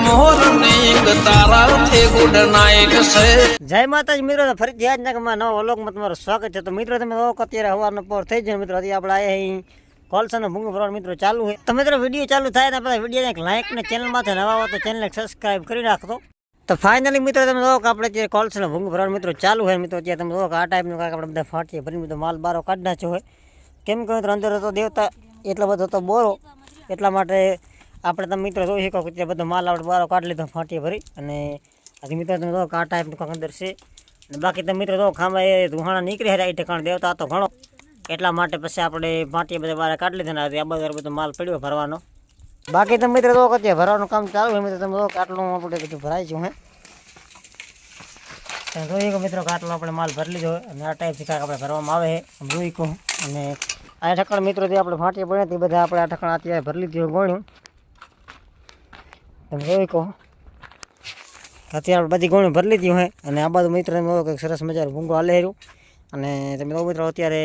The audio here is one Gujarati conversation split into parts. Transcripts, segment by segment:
મોર્નિંગ તારાથી ગુડ નાઇટ છે। જય માતાજી મિત્રો, ફરીથી આજ નવા વ્લોગમાં તમારું સ્વાગત છે। તો મિત્રો તમે લોકો અત્યારે સવારનો પોર થઈ જાય મિત્રો, હજી આપણે આયા અહીં કોલસાનો ભૂંગો ભરવાનો મિત્રો ચાલુ છે। તો મિત્રો વિડીયો ચાલુ થાય ને પહેલાં વિડીયોને એક લાઇક ને ચેનલમાંથી નવા હો તો ચેનલને સબસ્ક્રાઇબ કરી રાખો। તો ફાઇનલી મિત્રો તમે જો કે આપણે અત્યારે કોલસાનો ભૂંગો ભરવાનો મિત્રો ચાલુ છે મિત્રો। અત્યારે તમે જો કે આ ટાઈપનું કાંઈક આપણે બધા ફાટીએ ભરી બધો માલ બારો કાઢી નાખ્યો હોય, કેમ કે મિત્રો અંદર હતો દેવતા એટલો બધો હતો બોરો, એટલા માટે આપણે તમે મિત્રો જોઈ શકો કે બધો માલ આપણે બારો કાઢી લીધો ફાટીએ ભરી। અને હજી મિત્રો તમે જો કે આ ટાઈપનું કાંઈક અંદર છે। અને બાકી તમે મિત્રો જો ખામાં એ ધુહાણા નીકળી રહ્યા એ ઠેકાણ દેવતા હતો ઘણો, એટલા માટે પછી આપણે ફાટીએ બધા બહાર કાઢી લીધા ને આ બધો માલ પડ્યો ભરવાનો। બાકી તમે મિત્રો જો કે ભરવાનું કામ ચાલુ હોય મિત્રો, તમે જો કે આટલું આપણે બધું ભરાઈ ગયું હે જોઈ કહો મિત્રો કે આટલો આપણે માલ ભરી લીધો હોય। અને આ ટાઈપથી કાંઈક આપણે ભરવામાં આવે છે જોઈ કહું। અને આ ઠેકાણ મિત્રોથી આપણે ફાટીએ પડ્યા તે બધા આપણે આ ઠેકાણ અત્યારે ભરી લીધી ગોણ્યું, તમે જોઈ કહો અત્યારે આપણે બધી ગોણું ભરી લીધી હોય। અને આ બાજુ મિત્રો એમ કંઈક સરસ મજાનો ભૂંગો હાલે રહ્યું। અને તમે જો મિત્રો અત્યારે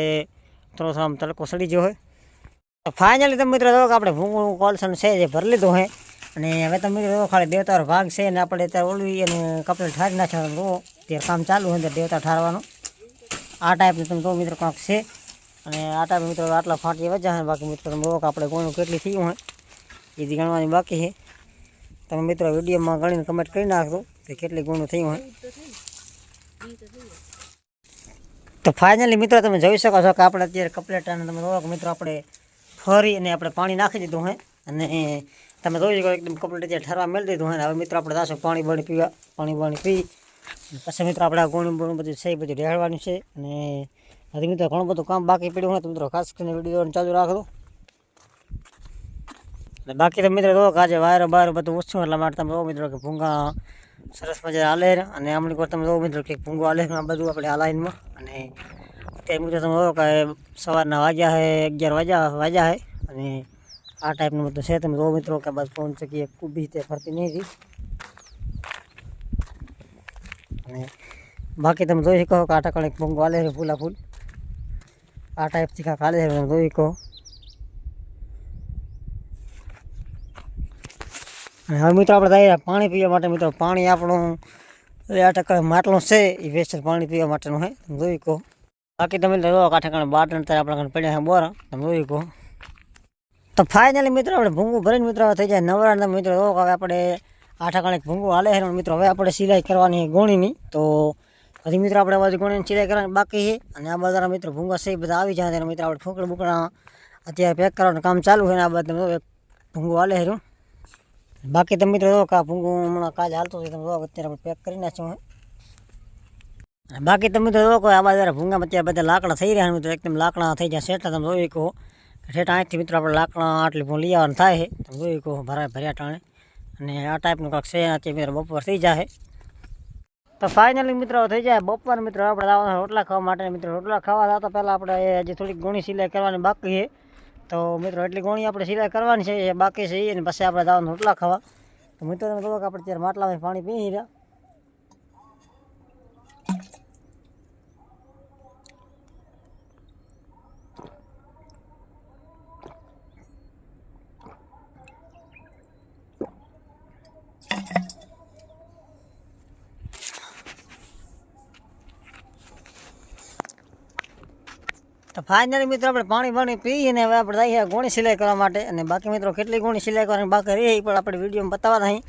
થોડો આમ તડકો સડી ગયો હોય। તો ફાઇનલી તમે મિત્રો જો કે આપણે ભૂંગું કોલસન છે જે ભરી લીધું હોય। અને હવે તમે મિત્રો ખાલી દેવતાનો ભાગ છે ને આપણે અત્યારે ઓળવી અને કપડે ઠારી નાખવાનું જુઓ ત્યારે કામ ચાલુ હોય અંદર દેવતા ઠારવાનું। આ ટાઈપનું તમે જો મિત્રો કાંક છે। અને આ ટાઈપ મિત્રો આટલા ફાટી વજા છે। બાકી મિત્રો તમે જો કે આપણે ગોણું કેટલી થયું હોય એ ગણવાની બાકી છે। તમે મિત્રો વિડીયોમાં ગણીને કમેન્ટ કરી નાખજો કે કેટલી ગુણું થયું હોય। તો ફાઇનલી મિત્રો તમે જોઈ શકો છો કે આપણે અત્યારે કપલેટાને તમે જોવો કે મિત્રો આપણે ફરી અને આપણે પાણી નાખી દીધું હોય। અને તમે જોઈ શકો એકદમ કપલેટ અત્યારે ઠરવા મેળ દીધું હોય। હવે મિત્રો આપણે જાશું પાણી બાણી પીવા, પાણી બાણી પી પછી મિત્રો આપણે ગોણું બોણું બધું છે એ બધું ઢેળવાનું છે। અને હજી મિત્રો ઘણું બધું કામ બાકી પડ્યું હોય તો મિત્રો ખાસ કરીને વિડીયો ચાલુ રાખજો। અને બાકી તો મિત્રો જો આજે વાયરો બાયરો બધું ઓછું એટલા માટે તમે જો મિત્રો કે ભૂંગા સરસ મજા હાલે। અને આમની કોઈ તમે જો મિત્રો કે ભૂંગો હાલે આ બધું આપણે આ લાઈનમાં। અને અત્યારે મિત્રો તમે જો કે સવારના વાગ્યા છે 11 વાગ્યા છે। અને આ ટાઈપનું બધું છે તમે જો મિત્રો કે બસ ફોન ચકીએ કૂબી તે ફરતી નહીં રહી। અને બાકી તમે જોઈ શકો કે આ ટાકણ એક ભૂંગો હાલે છે ફૂલા ફૂલ, આ ટાઈપથી કાંક હાલે છે તમે જોઈ શકો। અને હવે મિત્રો આપણે જઈએ પાણી પીવા માટે। મિત્રો પાણી આપણું 8% માટલું છે એ વેસ્ટ પાણી પીવા માટેનું છે તમે જોઈ કહો। બાકી તમે જો કાંઠે બાટણ ત્યારે આપણા પડ્યા છે બોરા તમે જોઈ કહો। તો ફાઇનલી મિત્રો આપણે ભૂંગું ભરીને મિત્રો થઈ જાય નવરા મિત્રો જો હવે આપણે 8 એક ભૂંગું હાલે છે મિત્રો। હવે આપણે સિલાઈ કરવાની ગોણીની, તો હજી મિત્રો આપણે બધી ગોણીની સિલાઈ કરવાની બાકી છે। અને આ બધા મિત્રો ભૂંગા છે બધા આવી જાય ત્યારે મિત્રો આપણે ફૂંકડા બુકડા અત્યારે પેક કરવાનું કામ ચાલુ છે। ને આ બધા ભૂંગું હાલે છે। બાકી તમે મિત્રો જો કે આ ભૂંગું હમણાં કાજ હાલતું છે તમે જો અત્યારે આપણે પેક કરી નાખ્યું છે। બાકી તમે મિત્રો જો કે આ બધા ભૂંગામાં અત્યારે બધા લાકડા થઈ રહ્યા મિત્રો, એકદમ લાકડા થઈ જાય સેટા તમે જોઈ કહો કે સેટા અહીંથી મિત્રો આપણે લાકડા આટલી ભૂં લઈ આવવાનું થાય છે તમે જોઈ કહો ભર્યા ટાણે। અને આ ટાઈપનું કાંક છે અત્યારે મિત્રો બપોર થઈ જાય। તો ફાઇનલી મિત્રો થઈ જાય બપોર મિત્રો આપણે જવાના રોટલા ખાવા માટે। મિત્રો રોટલા ખાવા જતા પહેલાં આપણે હજી થોડીક ઘણી સિલાઈ કરવાની બાકી છે। તો મિત્રો એટલી ગોણી આપણે સિલાઈ કરવાની છે એ બાકી છે અને પછી આપણે જવાનું રોટલા ખાવા। તો મિત્રો તમે જોવો કે આપણે ત્યારે માટલામાં પાણી પી રહ્યા। તો ફાઇનલી મિત્રો આપણે પાણી પી અને હવે આપણે જઈએ ગોણી સિલાઈ કરવા માટે। અને બાકી મિત્રો કેટલી ગોણી સિલાઈ કરવાની બાકી રહી એ પણ આપણે વિડીયોમાં બતાવવા નહીં।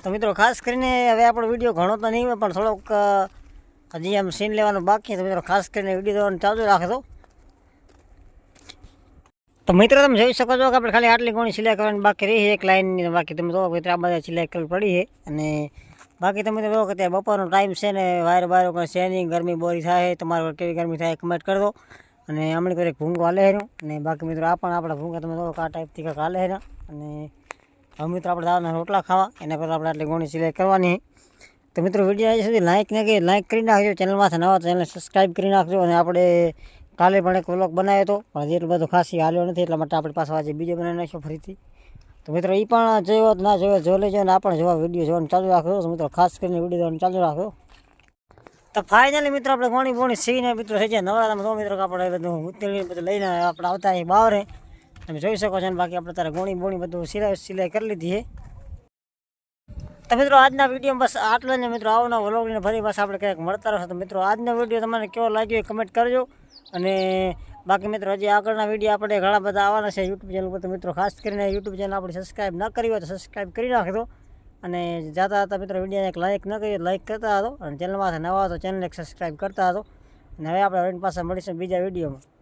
તો મિત્રો ખાસ કરીને હવે આપણો વિડીયો ઘણો તો નહીં હોય પણ થોડોક હજી આમ સીન લેવાનું બાકી, તો મિત્રો ખાસ કરીને વિડીયો જોવાનું ચાલુ રાખજો। તો મિત્રો તમે જોઈ શકો છો કે આપણે ખાલી આટલી ગોણી સિલાઈ કરવાની બાકી રહી છે એક લાઈનની। બાકી તમે જોવો કે આ બધા સિલાઈ કરવી પડી છે। અને બાકી તમે જોવો કે ત્યાં બપોરનો ટાઈમ છે ને વાયરો બાયરો કોઈ છે નહીં, ગરમી બોરી થાય તમારે કેવી ગરમી થાય કમેન્ટ કરી દો। અને હમણાં કોઈ એક ભૂંગો હાલે છે। અને બાકી મિત્રો આ પણ આપણા ભૂંગા તમે જોવો કે આ ટાઈપથી કાંઈક હાલે છે। અને હવે મિત્રો આપણે દાવાના રોટલા ખાવા એના પહેલાં આપણે આટલી ગોણી સિલાઈ કરવાની। તો મિત્રો વિડીયો અહીં સુધી લાઈક કરી નાખજો, ચેનલમાંથી નવા ચેનલ સબસ્ક્રાઈબ કરી નાખજો। અને આપણે કાલે પણ એક વ્લોગ બનાવ્યો હતો પણ એટલું બધું ખાસ હાલ્યો નથી, એટલા માટે આપણે પાછો આજે બીજો બનાવી નાખ્યો ફરીથી। તો મિત્રો એ પણ જોયો ના જોયો જોઈ લેજો અને આપણે જોવા વિડીયો જોવાનું ચાલુ રાખજો। તો મિત્રો ખાસ કરીને વિડીયો જોવાનું ચાલુ રાખજો। તો ફાઇનલી મિત્રો આપણે ગોણી બોણી સીને મિત્રો થઈ જાય નવરાત્રામાં જો મિત્રો કે આપણે બધું ઉતરી બધું લઈને આપણે આવતા અહીં બાવરે તમે જોઈ શકો છો। ને બાકી આપણે તારે ગોણી બોણી બધું સિલાઈ કરી લીધી છે। તો મિત્રો આજના વિડીયો બસ આટલા ને મિત્રો આવના વ્લોગને ફરી બસ આપણે ક્યાંક મળતા રહેશે. તો મિત્રો આજનો વિડીયો તમને કેવો લાગ્યો એ કમેન્ટ કરજો. અને બાકી મિત્રો હજી આગળના વિડીયો આપણે ઘણા બધા આવવાના છે યુટ્યુબ ચેનલ પર. તો મિત્રો ખાસ કરીને યુટ્યુબ ચેનલ આપણે સબસ્ક્રાઈબ ન કરી હોય તો સબસ્ક્રાઈબ કરી નાખજો. અને જાતા હતા મિત્રો વિડીયોને એક લાઇક ન કરીએ લાઇક કરતા હતો. અને ચેનલમાંથી નવા હતો ચેનલ એક સબસ્ક્રાઈબ કરતા હતો. અને હવે આપણે પાસે મળીશું બીજા વિડીયોમાં.